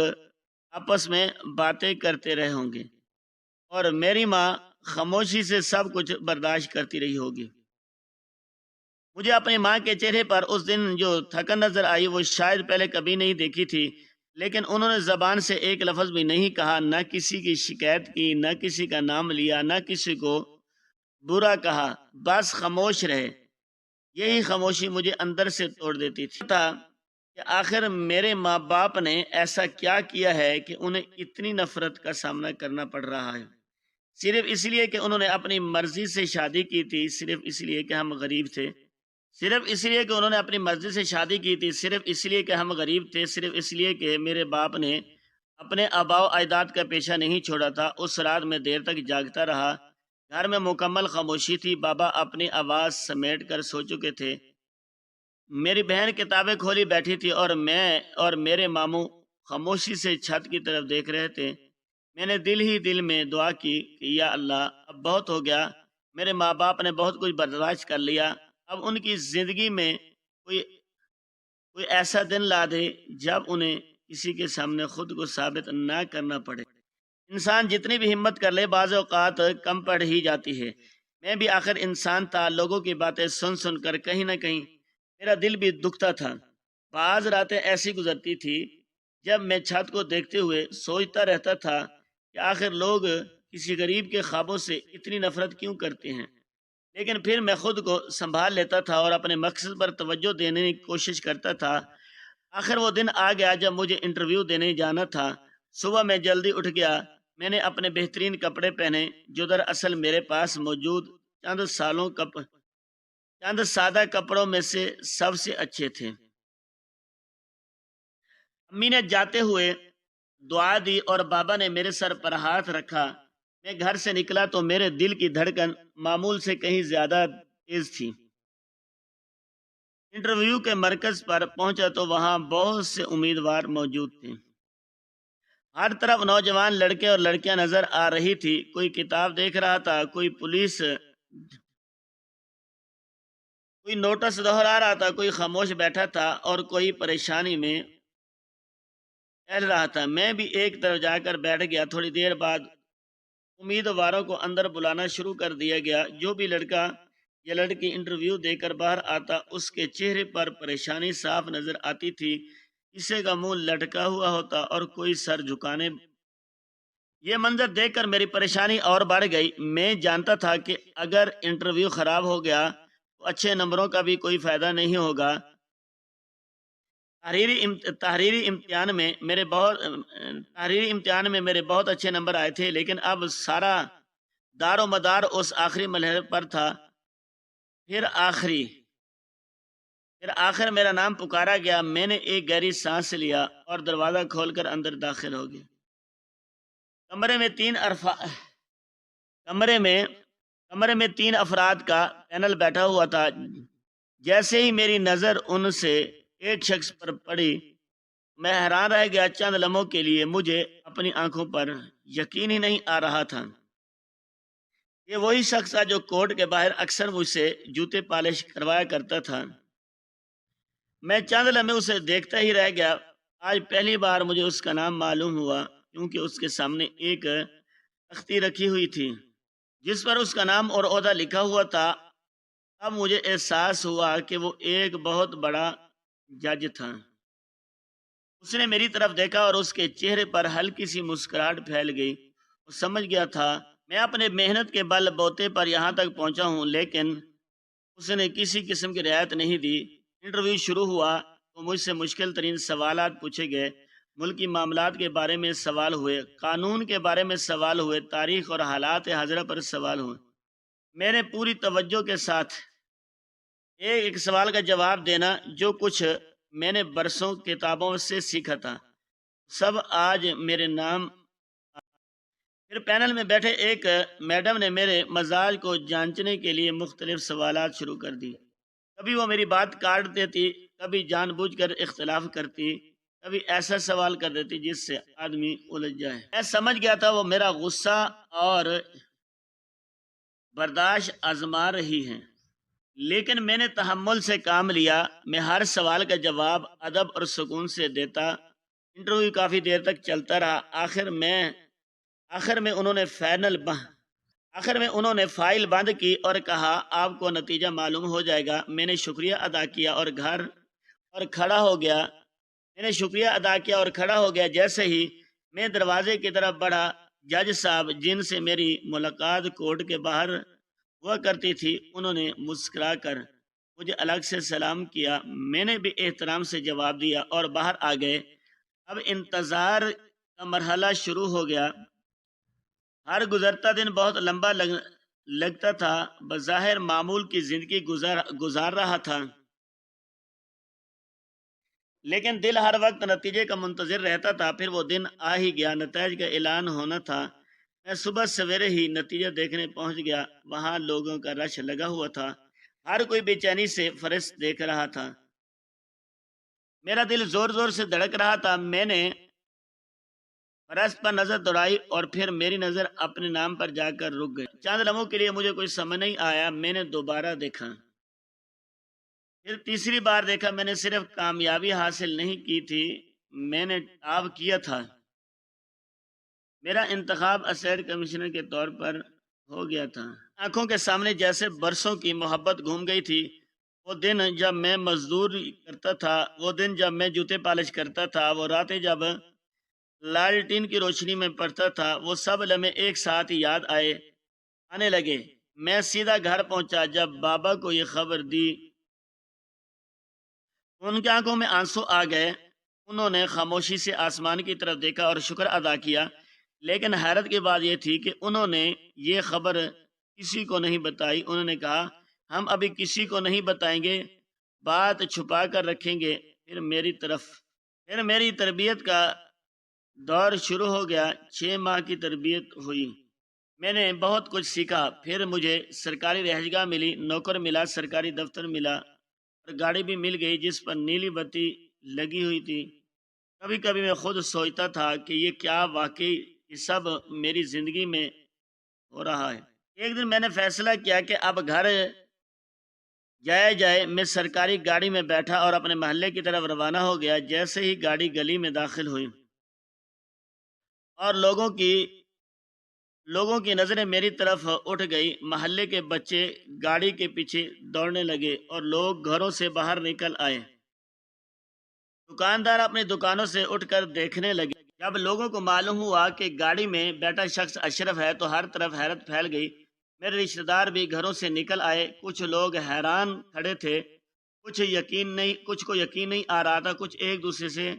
آپس میں باتیں کرتے رہے ہوں گے اور میری ماں خاموشی سے سب کچھ برداشت کرتی رہی ہوگی۔ مجھے اپنی ماں کے چہرے پر اس دن جو تھکن نظر آئی وہ شاید پہلے کبھی نہیں دیکھی تھی، لیکن انہوں نے زبان سے ایک لفظ بھی نہیں کہا، نہ کسی کی شکایت کی، نہ کسی کا نام لیا، نہ کسی کو برا کہا، بس خاموش رہے۔ یہی خاموشی مجھے اندر سے توڑ دیتی تھی کہ آخر میرے ماں باپ نے ایسا کیا کیا ہے کہ انہیں اتنی نفرت کا سامنا کرنا پڑ رہا ہے، صرف اس لیے کہ انہوں نے اپنی مرضی سے شادی کی تھی، صرف اس لیے کہ ہم غریب تھے، صرف اس لیے کہ انہوں نے اپنی مرضی سے شادی کی تھی، صرف اس لیے کہ ہم غریب تھے، صرف اس لیے کہ میرے باپ نے اپنے آباء و اجداد کا پیشہ نہیں چھوڑا تھا۔ اس رات میں دیر تک جاگتا رہا۔ گھر میں مکمل خاموشی تھی۔ بابا اپنی آواز سمیٹ کر سو چکے تھے۔ میری بہن کتابیں کھولی بیٹھی تھی اور میں اور میرے ماموں خاموشی سے چھت کی طرف دیکھ رہے تھے۔ میں نے دل ہی دل میں دعا کی کہ یا اللہ، اب بہت ہو گیا، میرے ماں باپ نے بہت کچھ برداشت کر لیا، اب ان کی زندگی میں کوئی ایسا دن لا دے جب انہیں کسی کے سامنے خود کو ثابت نہ کرنا پڑے۔ انسان جتنی بھی ہمت کر لے بعض اوقات کم پڑ ہی جاتی ہے۔ میں بھی آخر انسان تھا، لوگوں کی باتیں سن کر کہیں نہ کہیں میرا دل بھی دکھتا تھا۔ بعض راتیں ایسی گزرتی تھی جب میں چھت کو دیکھتے ہوئے سوچتا رہتا تھا کہ آخر لوگ کسی غریب کے خوابوں سے اتنی نفرت کیوں کرتے ہیں، لیکن پھر میں خود کو سنبھال لیتا تھا اور اپنے مقصد پر توجہ دینے کی کوشش کرتا تھا۔ آخر وہ دن آ گیا جب مجھے انٹرویو دینے جانا تھا۔ صبح میں جلدی اٹھ گیا۔ میں نے اپنے بہترین کپڑے پہنے جو دراصل میرے پاس موجود چند سادہ کپڑوں میں سے سب سے اچھے تھے۔ امی نے جاتے ہوئے دعا دی اور بابا نے میرے سر پر ہاتھ رکھا۔ میں گھر سے نکلا تو میرے دل کی دھڑکن معمول سے کہیں زیادہ تیز تھی۔ انٹرویو کے مرکز پر پہنچا تو وہاں بہت سے امیدوار موجود تھے۔ ہر طرف نوجوان لڑکے اور لڑکیاں نظر آ رہی تھی۔ کوئی کتاب دیکھ رہا تھا، کوئی نوٹس دہرا رہا تھا، کوئی خاموش بیٹھا تھا اور کوئی پریشانی میں ٹہل رہا تھا۔ میں بھی ایک طرف جا کر بیٹھ گیا۔ تھوڑی دیر بعد امیدواروں کو اندر بلانا شروع کر دیا گیا۔ جو بھی لڑکا یا لڑکی انٹرویو دے کر باہر آتا، اس کے چہرے پر پریشانی صاف نظر آتی تھی۔ کسی کا منہ لٹکا ہوا ہوتا اور کوئی سر جھکانے۔ یہ منظر دیکھ کر میری پریشانی اور بڑھ گئی۔ میں جانتا تھا کہ اگر انٹرویو خراب ہو گیا تو اچھے نمبروں کا بھی کوئی فائدہ نہیں ہوگا۔ تحریری امتحان میں میرے بہت اچھے نمبر آئے تھے، لیکن اب سارا دار و مدار اس آخری مرحلے پر تھا۔ پھر آخر میرا نام پکارا گیا۔ میں نے ایک گہری سانس لیا اور دروازہ کھول کر اندر داخل ہو گیا۔ کمرے میں تین افراد کا پینل بیٹھا ہوا تھا۔ جیسے ہی میری نظر ان سے ایک شخص پر پڑی، میں حیران رہ گیا۔ چند لمحوں کے لیے مجھے اپنی آنکھوں پر یقین ہی نہیں آ رہا تھا۔ یہ وہی شخص تھا جو کورٹ کے باہر اکثر مجھ سے جوتے پالش کروایا کرتا تھا۔ میں چند لمحے اسے دیکھتا ہی رہ گیا۔ آج پہلی بار مجھے اس کا نام معلوم ہوا، کیونکہ اس کے سامنے ایک تختی رکھی ہوئی تھی جس پر اس کا نام اور عہدہ لکھا ہوا تھا۔ اب مجھے احساس ہوا کہ وہ ایک بہت بڑا جج تھا۔ اس نے میری طرف دیکھا اور اس کے چہرے پر ہلکی سی مسکراہٹ پھیل گئی۔ وہ سمجھ گیا تھا میں اپنے محنت کے بل بوتے پر یہاں تک پہنچا ہوں، لیکن اس نے کسی قسم کی رعایت نہیں دی۔ انٹرویو شروع ہوا تو مجھ سے مشکل ترین سوالات پوچھے گئے۔ ملکی معاملات کے بارے میں سوال ہوئے، قانون کے بارے میں سوال ہوئے، تاریخ اور حالات حاضرہ پر سوال ہوئے۔ میں نے پوری توجہ کے ساتھ ایک سوال کا جواب دینا، جو کچھ میں نے برسوں کتابوں سے سیکھا تھا، سب آج میرے نام۔ پھر پینل میں بیٹھے ایک میڈم نے میرے مزاج کو جانچنے کے لیے مختلف سوالات شروع کر دی۔ کبھی وہ میری بات کاٹ دیتی، کبھی جان بوجھ کر اختلاف کرتی، کبھی ایسا سوال کر دیتی جس سے آدمی الجھ جائے۔ میں سمجھ گیا تھا وہ میرا غصہ اور برداشت آزما رہی ہیں، لیکن میں نے تحمل سے کام لیا۔ میں ہر سوال کا جواب ادب اور سکون سے دیتا۔ انٹرویو کافی دیر تک چلتا رہا۔ آخر میں انہوں نے فائل بند کی اور کہا آپ کو نتیجہ معلوم ہو جائے گا۔ میں نے شکریہ ادا کیا اور کھڑا ہو گیا۔ جیسے ہی میں دروازے کی طرف بڑھا، جج صاحب جن سے میری ملاقات کورٹ کے باہر ہوا کرتی تھی، انہوں نے مسکرا کر مجھے الگ سے سلام کیا۔ میں نے بھی احترام سے جواب دیا اور باہر آ گئے۔ اب انتظار کا مرحلہ شروع ہو گیا۔ ہر گزرتا دن بہت لمبا لگتا تھا۔ بظاہر معمول کی زندگی گزار رہا تھا، لیکن دل ہر وقت نتیجے کا منتظر رہتا تھا۔ پھر وہ دن آ ہی گیا، نتائج کا اعلان ہونا تھا۔ میں صبح سویرے ہی نتیجہ دیکھنے پہنچ گیا۔ وہاں لوگوں کا رش لگا ہوا تھا، ہر کوئی بے چینی سے فہرست دیکھ رہا تھا۔ میرا دل زور زور سے دھڑک رہا تھا۔ میں نے فہرست پر نظر دوڑائی اور پھر میری نظر اپنے نام پر جا کر رک گئی۔ چند لمحوں کے لیے مجھے کوئی سمجھ نہیں آیا۔ میں نے دوبارہ دیکھا، پھر تیسری بار دیکھا۔ میں نے صرف کامیابی حاصل نہیں کی تھی، میں نے ٹاپ کیا تھا۔ میرا انتخاب اسسٹنٹ کمشنر کے طور پر ہو گیا تھا۔ آنکھوں کے سامنے جیسے برسوں کی محبت گھوم گئی تھی۔ وہ دن جب میں مزدوری کرتا تھا، وہ دن جب میں جوتے پالش کرتا تھا، وہ راتیں جب لالٹین کی روشنی میں پڑھتا تھا، وہ سب لمحے ایک ساتھ یاد آنے لگے۔ میں سیدھا گھر پہنچا۔ جب بابا کو یہ خبر دی، ان کی آنکھوں میں آنسو آ گئے۔ انہوں نے خاموشی سے آسمان کی طرف دیکھا اور شکر ادا کیا، لیکن حیرت کی بات یہ تھی کہ انہوں نے یہ خبر کسی کو نہیں بتائی۔ انہوں نے کہا ہم ابھی کسی کو نہیں بتائیں گے، بات چھپا کر رکھیں گے۔ پھر میری طرف پھر میری تربیت کا دور شروع ہو گیا۔ 6 ماہ کی تربیت ہوئی، میں نے بہت کچھ سیکھا۔ پھر مجھے سرکاری رہائشگاہ ملی، نوکر ملا، سرکاری دفتر ملا اور گاڑی بھی مل گئی جس پر نیلی بتی لگی ہوئی تھی۔ کبھی کبھی میں خود سوچتا تھا کہ یہ کیا واقعی یہ سب میری زندگی میں ہو رہا ہے۔ ایک دن میں نے فیصلہ کیا کہ اب گھر جایا جائے۔ میں سرکاری گاڑی میں بیٹھا اور اپنے محلے کی طرف روانہ ہو گیا۔ جیسے ہی گاڑی گلی میں داخل ہوئی اور لوگوں کی نظریں میری طرف اٹھ گئی، محلے کے بچے گاڑی کے پیچھے دوڑنے لگے اور لوگ گھروں سے باہر نکل آئے۔ دکاندار اپنی دکانوں سے اٹھ کر دیکھنے لگے۔ جب لوگوں کو معلوم ہوا کہ گاڑی میں بیٹھا شخص اشرف ہے تو ہر طرف حیرت پھیل گئی۔ میرے رشتہ دار بھی گھروں سے نکل آئے۔ کچھ لوگ حیران کھڑے تھے، کچھ کو یقین نہیں آ رہا تھا، کچھ ایک دوسرے سے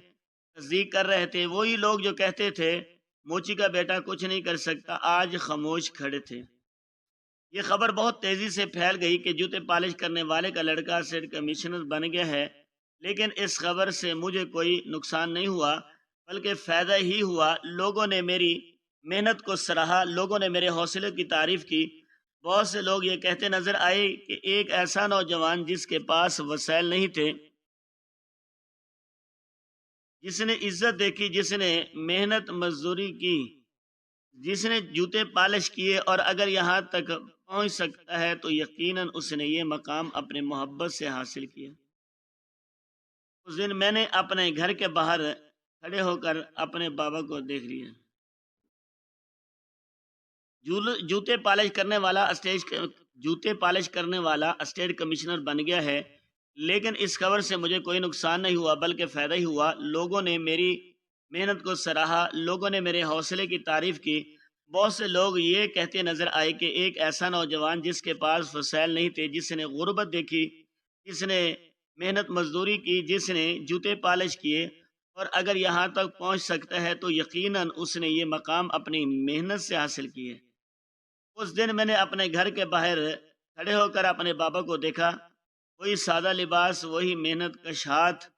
تصدیق کر رہے تھے۔ وہی لوگ جو کہتے تھے موچی کا بیٹا کچھ نہیں کر سکتا، آج خاموش کھڑے تھے۔ یہ خبر بہت تیزی سے پھیل گئی کہ جوتے پالش کرنے والے کا لڑکا اسسٹنٹ کمشنر بن گیا ہے۔ لیکن اس خبر سے مجھے کوئی نقصان نہیں ہوا بلکہ فائدہ ہی ہوا۔ لوگوں نے میری محنت کو سراہا، لوگوں نے میرے حوصلے کی تعریف کی۔ بہت سے لوگ یہ کہتے نظر آئے کہ ایک ایسا نوجوان جس کے پاس وسائل نہیں تھے، جس نے عزت دیکھی، جس نے محنت مزدوری کی، جس نے جوتے پالش کیے اور اگر یہاں تک پہنچ سکتا ہے تو یقیناً اس نے یہ مقام اپنے محبت سے حاصل کیا۔ اس دن میں نے اپنے گھر کے باہر کھڑے ہو کر اپنے بابا کو دیکھ لیا۔ جوتے پالش کرنے والا اسٹیٹ کمشنر بن گیا ہے، لیکن اس خبر سے مجھے کوئی نقصان نہیں ہوا بلکہ فائدہ ہی ہوا۔ لوگوں نے میری محنت کو سراہا، لوگوں نے میرے حوصلے کی تعریف کی۔ بہت سے لوگ یہ کہتے نظر آئے کہ ایک ایسا نوجوان جس کے پاس وسائل نہیں تھے، جس نے غربت دیکھی، جس نے محنت مزدوری کی، جس نے جوتے پالش کیے اور اگر یہاں تک پہنچ سکتا ہے تو یقیناً اس نے یہ مقام اپنی محنت سے حاصل کیے۔ اس دن میں نے اپنے گھر کے باہر کھڑے ہو کر اپنے بابا کو دیکھا۔ وہی سادہ لباس، وہی محنت کش ہاتھ،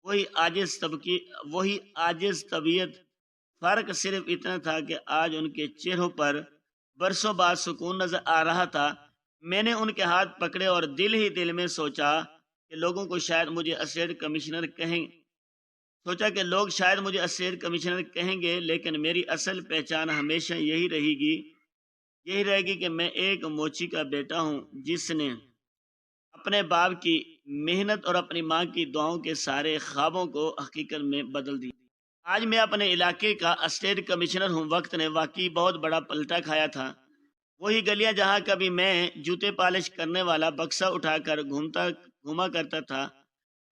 وہی عاجز طبیعت۔ فرق صرف اتنا تھا کہ آج ان کے چہروں پر برسوں بعد سکون نظر آ رہا تھا۔ میں نے ان کے ہاتھ پکڑے اور دل ہی دل میں سوچا کہ لوگ شاید مجھے اسسٹنٹ کمشنر کہیں گے، لیکن میری اصل پہچان ہمیشہ یہی رہے گی کہ میں ایک موچی کا بیٹا ہوں جس نے اپنے باپ کی محنت اور اپنی ماں کی دعاؤں کے سارے خوابوں کو حقیقت میں بدل دی۔ آج میں اپنے علاقے کا اسسٹنٹ کمشنر ہوں۔ وقت نے واقعی بہت بڑا پلٹا کھایا تھا۔ وہی گلیاں جہاں کبھی میں جوتے پالش کرنے والا بکسا اٹھا کر گھوما کرتا تھا،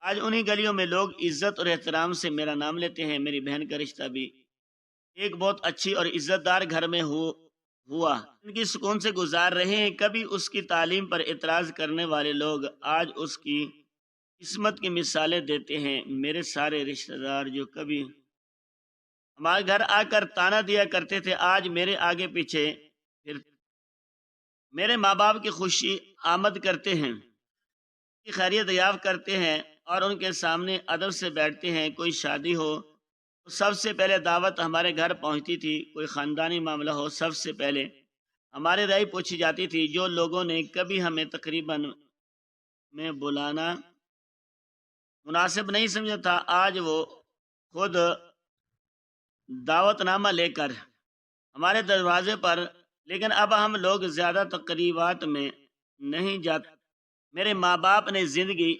آج انہی گلیوں میں لوگ عزت اور احترام سے میرا نام لیتے ہیں۔ میری بہن کا رشتہ بھی ایک بہت اچھی اور عزت دار گھر میں ہوا، ان کی سکون سے گزار رہے ہیں۔ کبھی اس کی تعلیم پر اعتراض کرنے والے لوگ آج اس کی قسمت کی مثالیں دیتے ہیں۔ میرے سارے رشتہ دار جو کبھی ہمارے گھر آ کر تانا دیا کرتے تھے، آج میرے آگے پیچھے میرے ماں باپ کی خوشی آمد کرتے ہیں، کی خیریت یاب کرتے ہیں اور ان کے سامنے ادب سے بیٹھتے ہیں۔ کوئی شادی ہو تو سب سے پہلے دعوت ہمارے گھر پہنچتی تھی، کوئی خاندانی معاملہ ہو سب سے پہلے ہماری رائے پوچھی جاتی تھی۔ جو لوگوں نے کبھی ہمیں تقریباً میں بلانا مناسب نہیں سمجھا تھا، آج وہ خود دعوت نامہ لے کر ہمارے دروازے پر، لیکن اب ہم لوگ زیادہ تقریبات میں نہیں جاتے۔ میرے ماں باپ نے زندگی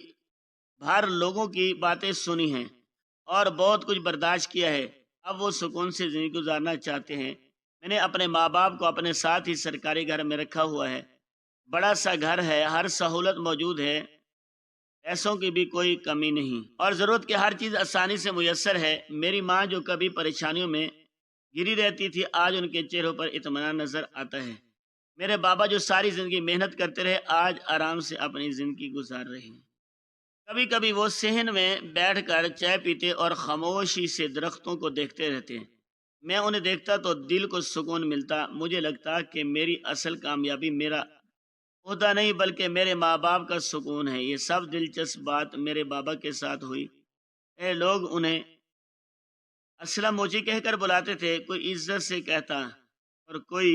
بھر لوگوں کی باتیں سنی ہیں اور بہت کچھ برداشت کیا ہے، اب وہ سکون سے زندگی گزارنا چاہتے ہیں۔ میں نے اپنے ماں باپ کو اپنے ساتھ ہی سرکاری گھر میں رکھا ہوا ہے، بڑا سا گھر ہے، ہر سہولت موجود ہے، پیسوں کی بھی کوئی کمی نہیں اور ضرورت کی ہر چیز آسانی سے میسر ہے۔ میری ماں جو کبھی پریشانیوں میں گری رہتی تھی، آج ان کے چہروں پر اطمینان نظر آتا ہے۔ میرے بابا جو ساری زندگی محنت کرتے رہے، آج آرام سے اپنی زندگی گزار رہے ہیں۔ کبھی کبھی وہ صحن میں بیٹھ کر چائے پیتے اور خاموشی سے درختوں کو دیکھتے رہتے ہیں۔ میں انہیں دیکھتا تو دل کو سکون ملتا۔ مجھے لگتا کہ میری اصل کامیابی میرا عہدہ نہیں بلکہ میرے ماں باپ کا سکون ہے۔ یہ سب دلچسپ بات میرے بابا کے ساتھ ہوئی۔ لوگ انہیں اسلم موچی کہہ کر بلاتے تھے، کوئی عزت سے کہتا اور کوئی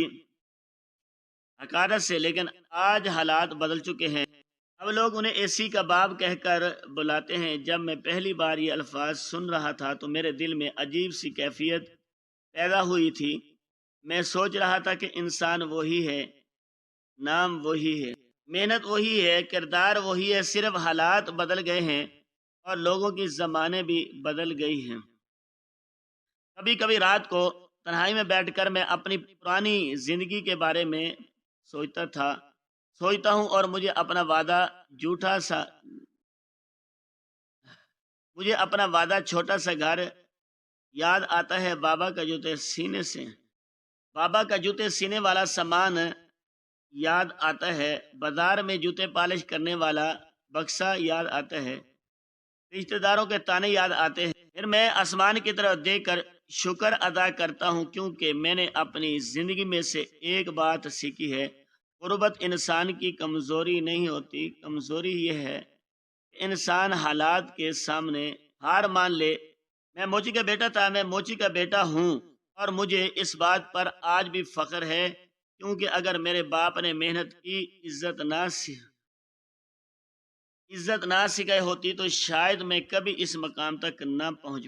حقارت سے، لیکن آج حالات بدل چکے ہیں۔ اب لوگ انہیں اے سی کا باب کہہ کر بلاتے ہیں۔ جب میں پہلی بار یہ الفاظ سن رہا تھا تو میرے دل میں عجیب سی کیفیت پیدا ہوئی تھی۔ میں سوچ رہا تھا کہ انسان وہی ہے، نام وہی ہے، محنت وہی ہے، کردار وہی ہے، صرف حالات بدل گئے ہیں اور لوگوں کی زمانے بھی بدل گئی ہیں۔ کبھی کبھی رات کو تنہائی میں بیٹھ کر میں اپنی پرانی زندگی کے بارے میں سوچتا ہوں اور مجھے اپنا وعدہ چھوٹا سا گھر یاد آتا ہے، بابا کا جوتے سینے والا سامان یاد آتا ہے، بازار میں جوتے پالش کرنے والا بکسا یاد آتا ہے، رشتہ داروں کے تانے یاد آتے ہیں۔ پھر میں آسمان کی طرف دیکھ کر شکر ادا کرتا ہوں، کیونکہ میں نے اپنی زندگی میں سے ایک بات سیکھی ہے، غربت انسان کی کمزوری نہیں ہوتی، کمزوری یہ ہے کہ انسان حالات کے سامنے ہار مان لے۔ میں موچی کا بیٹا تھا، میں موچی کا بیٹا ہوں، اور مجھے اس بات پر آج بھی فخر ہے، کیونکہ اگر میرے باپ نے محنت کی عزت نہ سکھائی ہوتی تو شاید میں کبھی اس مقام تک نہ پہنچ